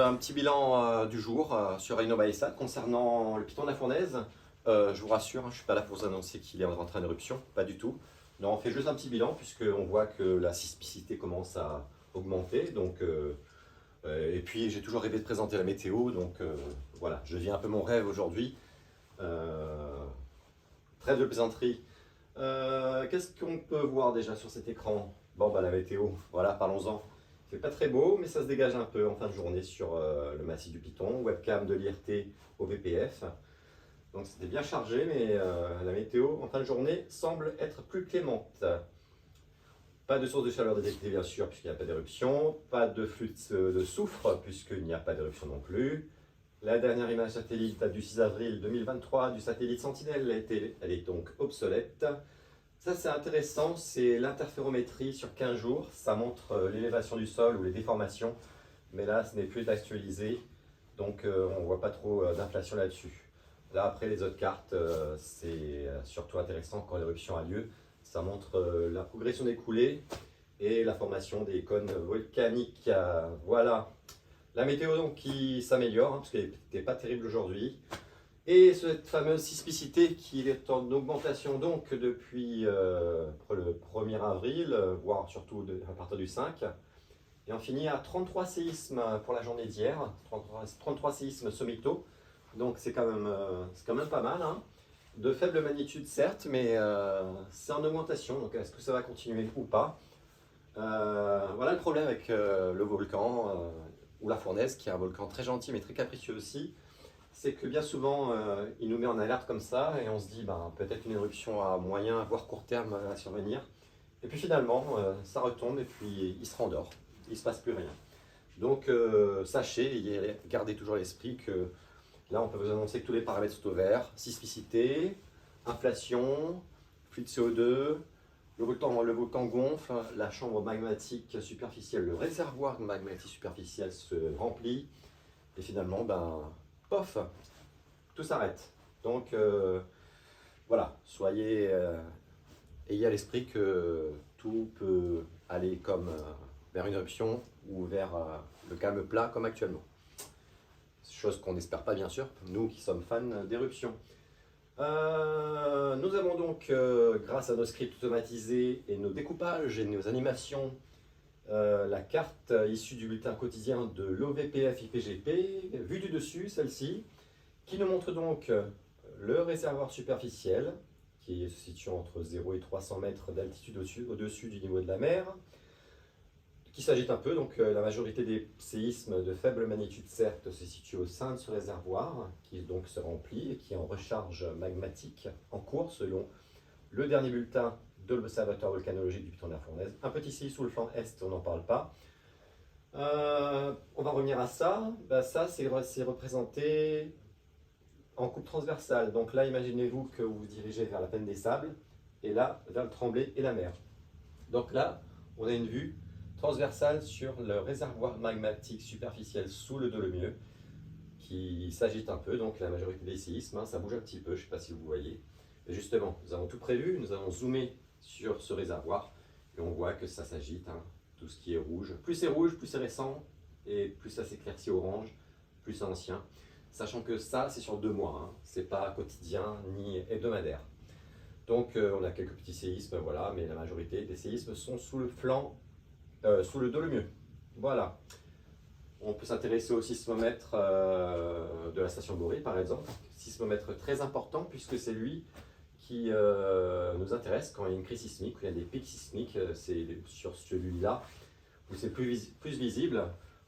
un petit bilan du jour sur Reino Baïssa concernant le piton de la fournaise. Je vous rassure, hein, je ne suis pas là pour vous annoncer qu'il est en train d'éruption, pas du tout. Non, on fait juste un petit bilan puisqu'on voit que la sismicité commence à augmenter. Et puis j'ai toujours rêvé de présenter la météo, voilà, je vis un peu mon rêve aujourd'hui. Trêve de plaisanterie. Qu'est-ce qu'on peut voir déjà sur cet écran? Bon, bah la météo, voilà, parlons-en. Il fait pas très beau, mais ça se dégage un peu en fin de journée sur le massif du Piton. Webcam de l'IRT au VPF. Donc c'était bien chargé, mais la météo en fin de journée semble être plus clémente. Pas de source de chaleur détectée bien sûr, puisqu'il n'y a pas d'éruption. Pas de flux de soufre, puisqu'il n'y a pas d'éruption non plus. La dernière image satellite date du 6 avril 2023 du satellite Sentinelle, elle est donc obsolète. Ça c'est intéressant, c'est l'interférométrie sur 15 jours. Ça montre l'élévation du sol ou les déformations. Mais là, ce n'est plus actualisé, donc on ne voit pas trop d'inflation là-dessus. Là, après les autres cartes, c'est surtout intéressant quand l'éruption a lieu. Ça montre la progression des coulées et la formation des cônes volcaniques. Voilà. La météo donc qui s'améliore, hein, parce qu'elle n'était pas terrible aujourd'hui. Et cette fameuse sismicité qui est en augmentation donc depuis le 1er avril, voire surtout à partir du 5. Et on finit à 33 séismes pour la journée d'hier, 33 séismes sommitaux. Donc c'est quand même pas mal. Hein. De faible magnitude certes, mais c'est en augmentation. Donc est-ce que ça va continuer ou pas? Voilà le problème avec le volcan ou la fournaise, qui est un volcan très gentil mais très capricieux aussi. C'est que bien souvent, il nous met en alerte comme ça et on se dit peut-être une éruption à moyen, voire court terme à survenir. Et puis finalement, ça retombe et puis il se rendort. Il ne se passe plus rien. Donc sachez et gardez toujours à l'esprit que là, on peut vous annoncer que tous les paramètres sont au vert. Sismicité, inflation, flux de CO2, le volcan gonfle, la chambre magmatique superficielle, le réservoir magmatique superficiel se remplit. Et finalement, pof, tout s'arrête. Donc voilà, ayez à l'esprit que tout peut aller comme vers une éruption ou vers le calme plat comme actuellement. Chose qu'on n'espère pas bien sûr, nous qui sommes fans d'éruptions. Nous avons donc, grâce à nos scripts automatisés et nos découpages et nos animations, la carte issue du bulletin quotidien de l'OVPF IPGP, vue du dessus, celle-ci, qui nous montre donc le réservoir superficiel, qui se situe entre 0 et 300 mètres d'altitude au-dessus du niveau de la mer, qui s'agite un peu. Donc la majorité des séismes de faible magnitude, certes, se situent au sein de ce réservoir, qui donc se remplit et qui est en recharge magmatique en cours, selon le dernier bulletin de l'Observatoire volcanologique du Piton de la Fournaise. Un petit séisme sous le flanc est, on n'en parle pas. On va revenir à ça. Ça, c'est représenté en coupe transversale. Donc là, imaginez-vous que vous vous dirigez vers la plaine des Sables, et là, vers le Tremblay et la mer. Donc là, on a une vue transversale sur le réservoir magmatique superficiel sous le Dolomieu, qui s'agite un peu. Donc la majorité des séismes, ça bouge un petit peu, je ne sais pas si vous voyez. Et justement, nous avons tout prévu, nous avons zoomé sur ce réservoir, et on voit que ça s'agite, hein, tout ce qui est rouge. Plus c'est rouge, plus c'est récent, et plus ça s'éclaircit orange, plus c'est ancien. Sachant que ça, c'est sur 2 mois, hein. C'est pas quotidien ni hebdomadaire. Donc on a quelques petits séismes, voilà, mais la majorité des séismes sont sous le flanc, sous le Dolomieu. Voilà. On peut s'intéresser au sismomètre de la station Bory, par exemple. Sismomètre très important, puisque c'est lui qui nous intéresse quand il y a une crise sismique, quand il y a des pics sismiques. C'est sur celui-là où c'est plus visible.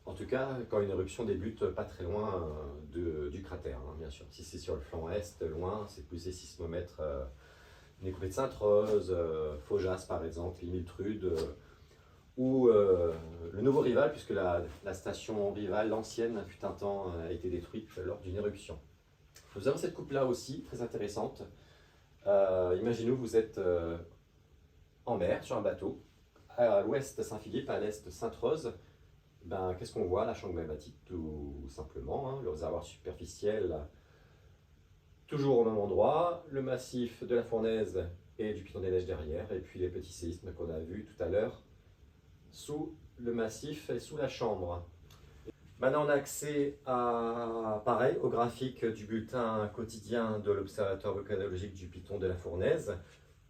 En tout cas, quand une éruption débute pas très loin du cratère, hein, bien sûr. Si c'est sur le flanc est, loin, c'est plus des sismomètres Nécoupé de Sainte-Rose, Faujas par exemple, Limultrude, ou le nouveau Rival, puisque la station Rival, l'ancienne, fut un temps, a été détruite lors d'une éruption. Nous avons cette coupe-là aussi, très intéressante. Imaginez-vous, vous êtes en mer, sur un bateau, à l'ouest Saint-Philippe, à l'est Sainte-Rose. Qu'est-ce qu'on voit? La chambre magmatique, tout simplement, hein, le réservoir superficiel, toujours au même endroit, le massif de la Fournaise et du Piton des Neiges derrière, et puis les petits séismes qu'on a vus tout à l'heure sous le massif et sous la chambre. Maintenant, on a accès à, pareil, au graphique du bulletin quotidien de l'Observatoire volcanologique du Piton de la Fournaise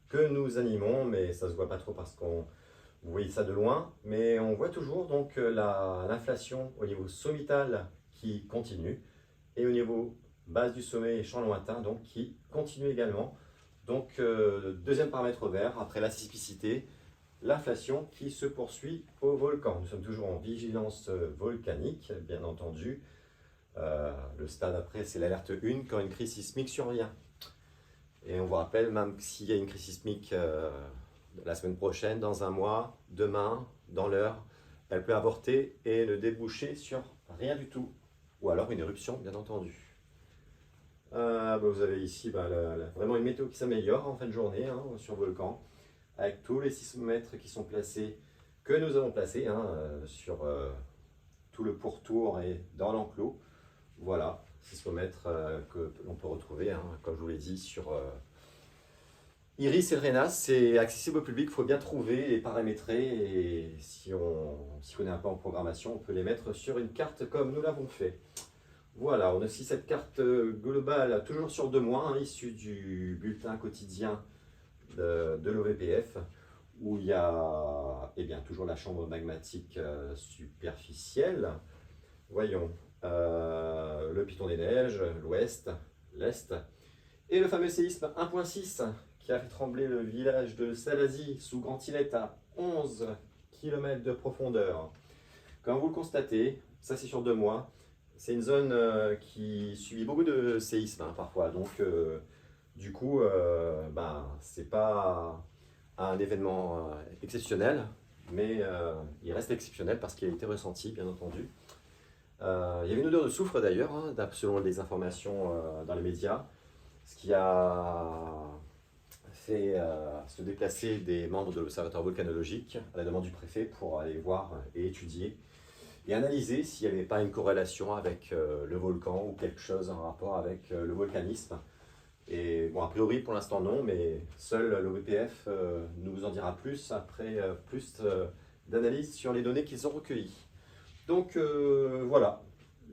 que nous animons, mais ça ne se voit pas trop parce qu'on vous voyez ça de loin, mais on voit toujours donc l'inflation au niveau sommital qui continue et au niveau base du sommet et champ lointain donc qui continue également. Donc deuxième paramètre vert après la sismicité, l'inflation qui se poursuit au volcan. Nous sommes toujours en vigilance volcanique, bien entendu. Le stade après, c'est l'alerte 1 quand une crise sismique survient. Et on vous rappelle, même s'il y a une crise sismique la semaine prochaine, dans un mois, demain, dans l'heure, elle peut avorter et ne déboucher sur rien du tout. Ou alors une éruption, bien entendu. Vous avez ici vraiment une météo qui s'améliore en fin de journée sur volcan, avec tous les sismomètres qui sont placés, que nous avons placés sur tout le pourtour et dans l'enclos. Voilà, sismomètres que l'on peut retrouver, comme je vous l'ai dit, sur Iris et le RENAS. C'est accessible au public, il faut bien trouver et paramétrer. Et si on s'y connaît un peu en programmation, on peut les mettre sur une carte comme nous l'avons fait. Voilà, on a aussi cette carte globale, toujours sur 2 mois, issue du bulletin quotidien de l'OVPF, où il y a toujours la chambre magmatique superficielle. Voyons, le Piton des Neiges, l'ouest, l'est, et le fameux séisme 1.6 qui a fait trembler le village de Salazie sous Grand-Îlet à 11 km de profondeur. Comme vous le constatez, ça c'est sur 2 mois. C'est une zone qui subit beaucoup de séismes parfois, donc du coup, c'est pas un événement exceptionnel, mais il reste exceptionnel parce qu'il a été ressenti, bien entendu. Il y avait une odeur de soufre d'ailleurs, selon les informations dans les médias, ce qui a fait se déplacer des membres de l'Observatoire volcanologique à la demande du préfet pour aller voir et étudier et analyser s'il n'y avait pas une corrélation avec le volcan ou quelque chose en rapport avec le volcanisme. Et bon, a priori pour l'instant non, mais seul l'OVPF nous en dira plus après plus d'analyses sur les données qu'ils ont recueillies. Donc voilà,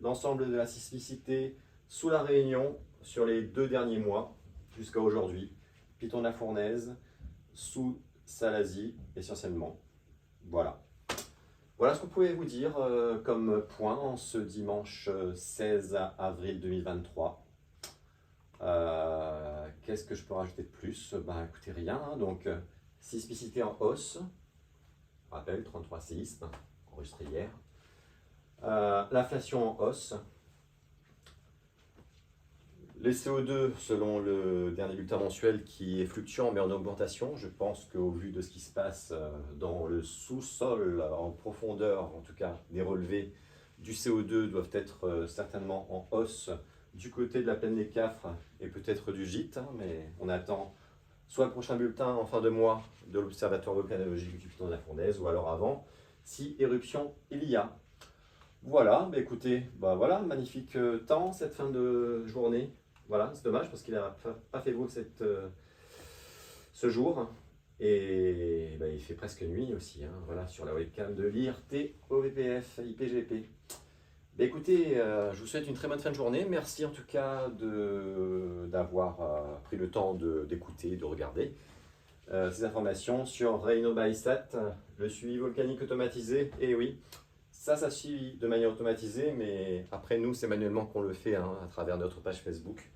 l'ensemble de la sismicité sous la Réunion sur les 2 derniers mois jusqu'à aujourd'hui. Piton de la Fournaise, sous Salazie essentiellement. Voilà. Voilà ce qu'on pouvait vous dire comme point en ce dimanche 16 avril 2023. Qu'est-ce que je peux rajouter de plus? Écoutez, rien. Donc, sismicité en hausse. Rappel, 33 séismes enregistrés hier. L'inflation en hausse. Les CO2, selon le dernier bulletin mensuel qui est fluctuant mais en augmentation, je pense qu'au vu de ce qui se passe dans le sous-sol, en profondeur, en tout cas des relevés du CO2 doivent être certainement en hausse du côté de la plaine des Cafres et peut-être du gîte, mais on attend soit le prochain bulletin en fin de mois de l'Observatoire volcanologique du Piton de la Fournaise, ou alors avant, si éruption il y a. Voilà, écoutez, voilà, magnifique temps cette fin de journée. Voilà, c'est dommage parce qu'il n'a pas fait beau ce jour. Et il fait presque nuit aussi, voilà, sur la webcam de l'IRT OVPF IPGP. Écoutez, je vous souhaite une très bonne fin de journée. Merci en tout cas d'avoir pris le temps d'écouter, de regarder ces informations sur Rhino Bysat, le suivi volcanique automatisé. Et oui, ça suit de manière automatisée, mais après nous, c'est manuellement qu'on le fait à travers notre page Facebook.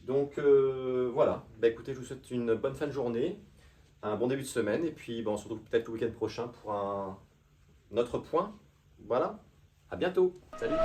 Donc voilà, écoutez, je vous souhaite une bonne fin de journée, un bon début de semaine, et puis on se retrouve peut-être le week-end prochain pour un autre point. Voilà, à bientôt, salut!